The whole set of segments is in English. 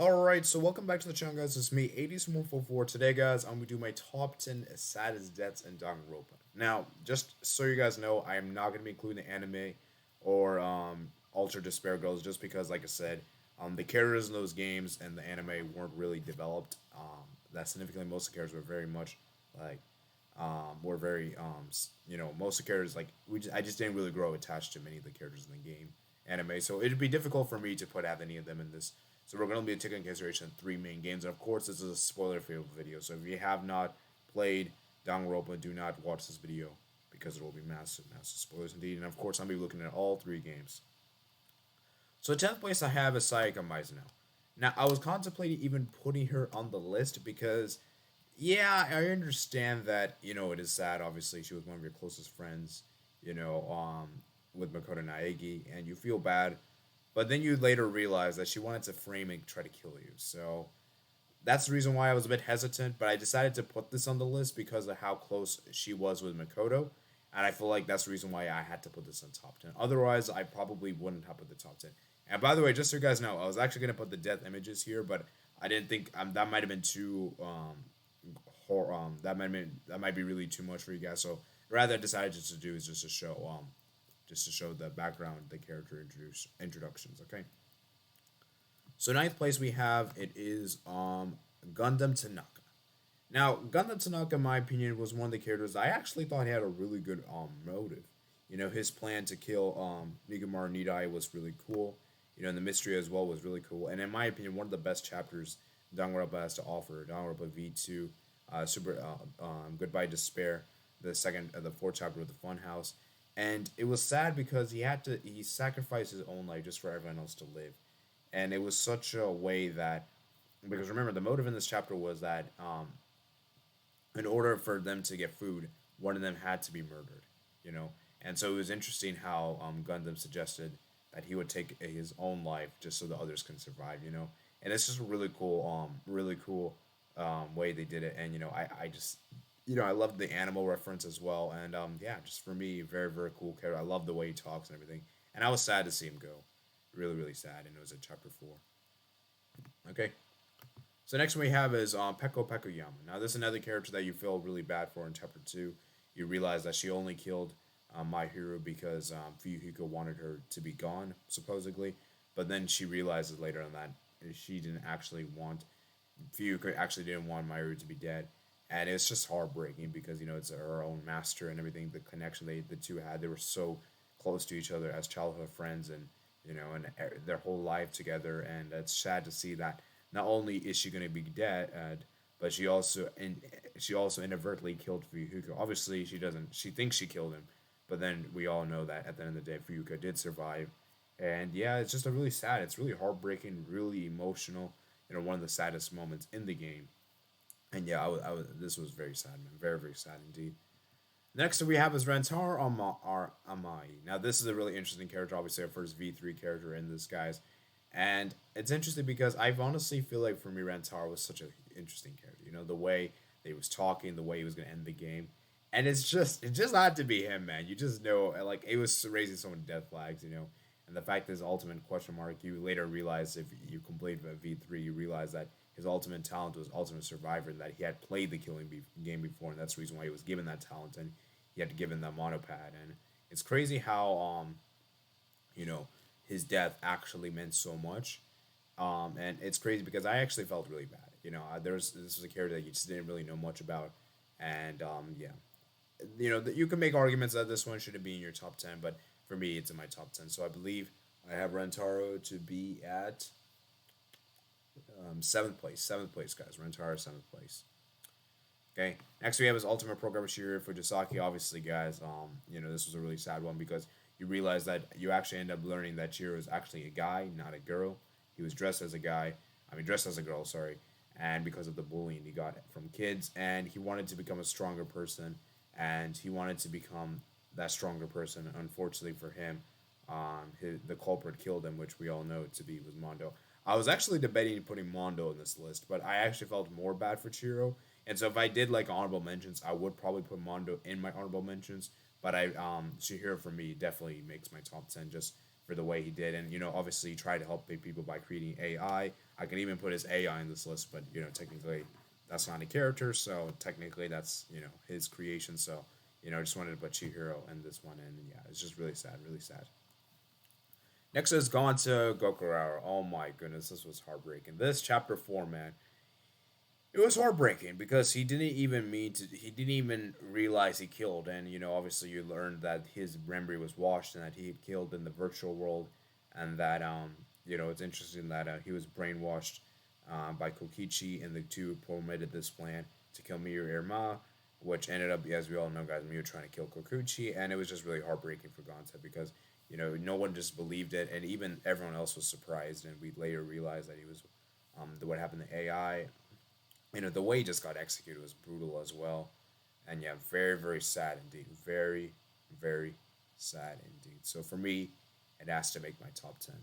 Alright, so welcome back to the channel, guys. It's me, 80s144. Today, guys, I'm going to do my top 10 saddest deaths in Danganronpa. Now, just so you guys know, I am not going to be including the anime or Ultra Despair Girls just because, like I said, the characters in those games and the anime weren't really developed. That significantly, most of the characters were very much like, were very, most of the characters, like, I just didn't really grow attached to many of the characters in the game anime. So it'd be difficult for me to put out any of them in this, so we're going to be taking into consideration three main games. And of course, this is a spoiler-free video. So if you have not played Danganronpa, do not watch this video because it will be massive, massive spoilers indeed. And of course, I'll be looking at all three games. So 10th place I have is Sayaka Mizuno. Now, I was contemplating even putting her on the list because, yeah, I understand that, it is sad. Obviously, she was one of your closest friends, with Makoto Naegi, and you feel bad, but then you later realize that she wanted to frame and try to kill you. So that's the reason why I was a bit hesitant. But I decided to put this on the list because of how close she was with Makoto. And I feel like that's the reason why I had to put this in top 10. Otherwise, I probably wouldn't have put the top 10. And by the way, just so you guys know, I was actually going to put the death images here, but I didn't think that might have been too that might be really too much for you guys. So rather, I decided just to do is just to show the background, the character introductions. Okay. So ninth place we have it is Gundam Tanaka. Now Gundam Tanaka, in my opinion, was one of the characters I actually thought he had a really good motive. His plan to kill Nigamaru Nidai was really cool. And the mystery as well was really cool. And in my opinion, one of the best chapters Danganronpa has to offer. Danganronpa V2, Goodbye Despair, the fourth chapter with the Funhouse. And it was sad because he sacrificed his own life just for everyone else to live. And it was such a way that, because remember, the motive in this chapter was that in order for them to get food, one of them had to be murdered, you know? And so it was interesting how Gundam suggested that he would take his own life just so the others can survive, you know? And it's just a really cool way they did it. And, I just, I love the animal reference as well. And yeah, just for me, very, very cool character. I love the way he talks and everything. And I was sad to see him go. Really, really sad. And it was in chapter 4. Okay. So next one we have is Pekko Yama. Now this is another character that you feel really bad for in chapter 2. You realize that she only killed my hero because Fuyuhiko wanted her to be gone, supposedly. But then she realizes later on that she didn't actually want, Fuyuhiko actually didn't want Mahiru to be dead. And it's just heartbreaking because, it's her own master and everything, the connection the two had. They were so close to each other as childhood friends and, their whole life together. And it's sad to see that not only is she going to be dead, but she also inadvertently killed Fuyuhiko. Obviously, she doesn't. She thinks she killed him, but then we all know that at the end of the day, Fuyuhiko did survive. And yeah, it's just a really sad. It's really heartbreaking, really emotional. One of the saddest moments in the game. And yeah, this was very sad, man. Very, very sad indeed. Next we have is Rantar Amai. Now this is a really interesting character, obviously our first V3 character in this, guys. And it's interesting because I honestly feel like for me Rantar was such an interesting character. The way they was talking, the way he was gonna end the game. And it just had to be him, man. You just know, like, it was raising so many death flags. And the fact that his ultimate question mark, you later realize if you complete V3, you realize that his ultimate talent was Ultimate Survivor and that he had played the game before, and that's the reason why he was given that talent and he had to give him that monopad. And it's crazy how you know his death actually meant so much. And it's crazy because I actually felt really bad. This was a character that you just didn't really know much about, and yeah, you can make arguments that this one shouldn't be in your top 10, but for me, it's in my top 10. So I believe I have Rentaro to be at seventh place. Seventh place, guys. Rentaro, seventh place. Okay. Next we have his ultimate programmer Shiro Fujisaki. Obviously, guys, this was a really sad one because you realize that you actually end up learning that Shiro is actually a guy, not a girl. He was dressed as a guy. Dressed as a girl. Sorry. And because of the bullying he got from kids, and he wanted to become a stronger person, and he wanted to become that stronger person. Unfortunately for him, the culprit killed him, which we all know to be was Mondo. I was actually debating putting Mondo in this list, but I actually felt more bad for Chiro. And so if I did like honorable mentions, I would probably put Mondo in my honorable mentions. But Chihiro for me definitely makes my top 10 just for the way he did. And obviously, he tried to help people by creating AI. I can even put his AI in this list, but technically, that's not a character, so technically, that's his creation. So I just wanted to put Chihiro in this one, and yeah, it's just really sad, really sad. Next is gone to Gokurawa. Oh my goodness, this was heartbreaking. This chapter 4, man, it was heartbreaking because he didn't even mean to. He didn't even realize he killed, and obviously, you learned that his memory was washed and that he had killed in the virtual world, and that it's interesting that he was brainwashed by Kokichi, and the two permitted this plan to kill Miyu Irma, which ended up, as we all know, guys, Miyu trying to kill Kokuchi, and it was just really heartbreaking for Gonta because no one just believed it, and even everyone else was surprised, and we later realized that he was what happened to AI. The way he just got executed was brutal as well, and yeah, very very sad indeed, very very sad indeed. So for me, it has to make my top 10.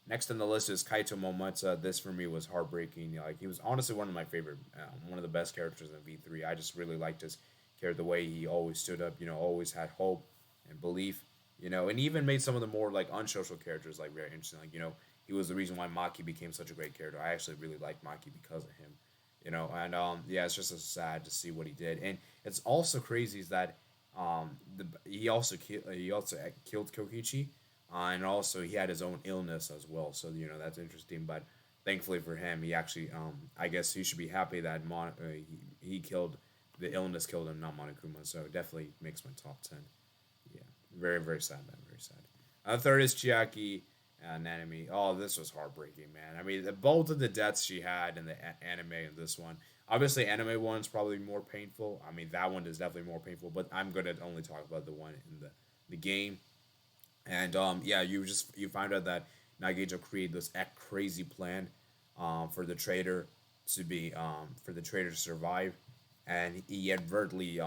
Next on the list is Kaito Momotsa. This for me was heartbreaking. Like, he was honestly one of my favorite, one of the best characters in V3. I just really liked his character, the way he always stood up. Always had hope and belief. And even made some of the more like unsocial characters like very interesting. Like he was the reason why Maki became such a great character. I actually really liked Maki because of him. And yeah, it's just so sad to see what he did. And it's also crazy is that he also killed Kokichi, and also he had his own illness as well. So that's interesting. But thankfully for him, he actually I guess he should be happy that he killed the illness killed him, not Monokuma. So it definitely makes my top 10. Yeah, very very sad, man, very sad. Third is Chiaki and Nanami. Oh, this was heartbreaking, man. I mean, both of the deaths she had in the anime and this one. Obviously, anime one's probably more painful. I mean, that one is definitely more painful. But I'm gonna only talk about the one in the game. And yeah, you find out that Nagito created this crazy plan, for the traitor for the traitor to survive, and he advertently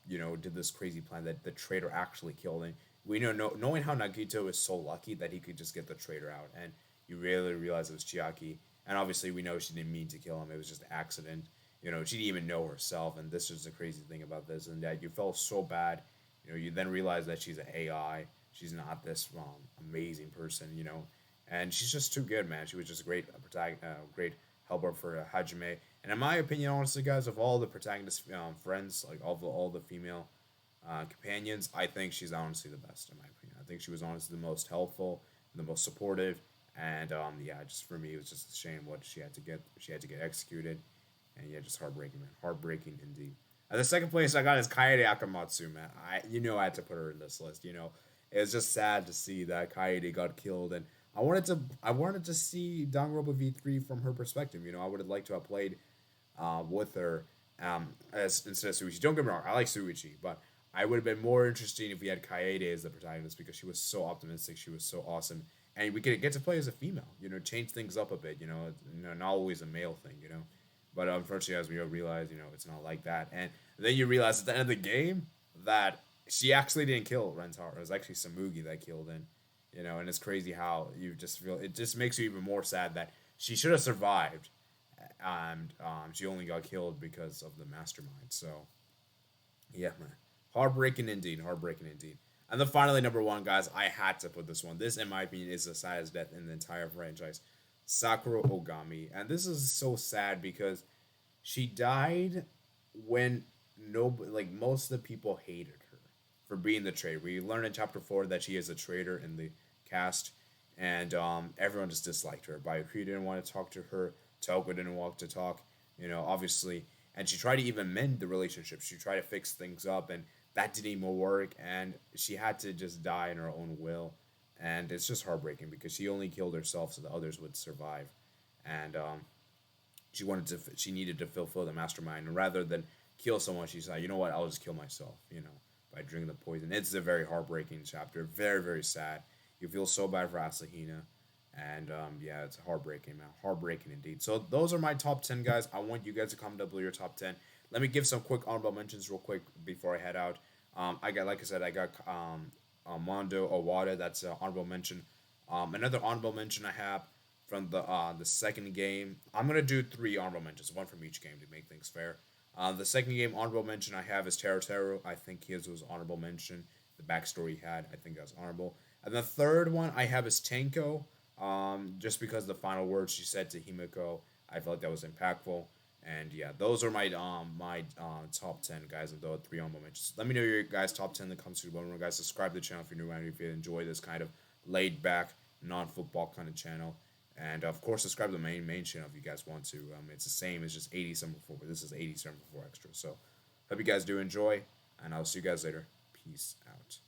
did this crazy plan that the traitor actually killed him. We know, knowing how Nagito is so lucky that he could just get the traitor out, and you really realize it was Chiaki. And obviously, we know she didn't mean to kill him; it was just an accident. She didn't even know herself, and this is the crazy thing about this, and that you felt so bad. You then realize that she's an AI. She's not this amazing person. And she's just too good, man. She was just a great great helper for Hajime. And in my opinion, honestly, guys, of all the protagonist friends, like all the female companions, I think she's honestly the best in my opinion. I think she was honestly the most helpful, the most supportive, and yeah, just for me, it was just a shame what she had to get. She had to get executed, and yeah, just heartbreaking, man, heartbreaking indeed. At the second place I got is Kaede Akamatsu, man. I had to put her in this list. It was just sad to see that Kaede got killed, and I wanted to see Danganronpa V3 from her perspective. I would have liked to have played with her as instead of Suichi. Don't get me wrong, I like Suichi, but I would have been more interesting if we had Kaede as the protagonist because she was so optimistic, she was so awesome, and we could get to play as a female. Change things up a bit. Not always a male thing. But unfortunately, as we realize, it's not like that. And then you realize at the end of the game that she actually didn't kill Rantar. It was actually Samugi that killed him. And it's crazy how you just feel. It just makes you even more sad that she should have survived, and she only got killed because of the mastermind. So, yeah, man, heartbreaking indeed, heartbreaking indeed. And then finally, number one, guys, I had to put this one. This, in my opinion, is the saddest death in the entire franchise. Sakura Ogami, and this is so sad because she died when like most of the people hated her for being the traitor. We learned in chapter 4 that she is a traitor in the cast, and everyone just disliked her. Bayuki didn't want to talk to her. Toko didn't want to talk. Obviously, and she tried to even mend the relationship. She tried to fix things up, and that didn't even work. And she had to just die in her own will, and it's just heartbreaking because she only killed herself so the others would survive, and she needed to fulfill the mastermind, and rather than kill someone, she said, you know what, I'll just kill myself, by drinking the poison. It's a very heartbreaking chapter, very very sad. You feel so bad for Asahina, and yeah, it's heartbreaking, man, heartbreaking indeed. So those are my top 10, guys. I want you guys to comment down below your top 10. Let me give some quick honorable mentions real quick before I head out. I got, like I said, I got Mondo Owada. That's an honorable mention. Another honorable mention I have from the second game. I'm gonna do 3 honorable mentions, one from each game to make things fair. The second game honorable mention I have is Teru Teru. I think his was honorable mention. The backstory he had, I think that was honorable. And the third one I have is Tenko. Just because the final words she said to Himiko, I felt like that was impactful. And yeah, those are my top 10 guys and the three honorable mentions. Let me know your guys' top 10 in the comments below. Remember, guys, subscribe to the channel if you're new and if you enjoy this kind of laid back, non football kind of channel. And of course, subscribe to the main channel if you guys want to. It's the same. It's just 87 before, but this is 87 before extra. So hope you guys do enjoy, and I'll see you guys later. Peace out.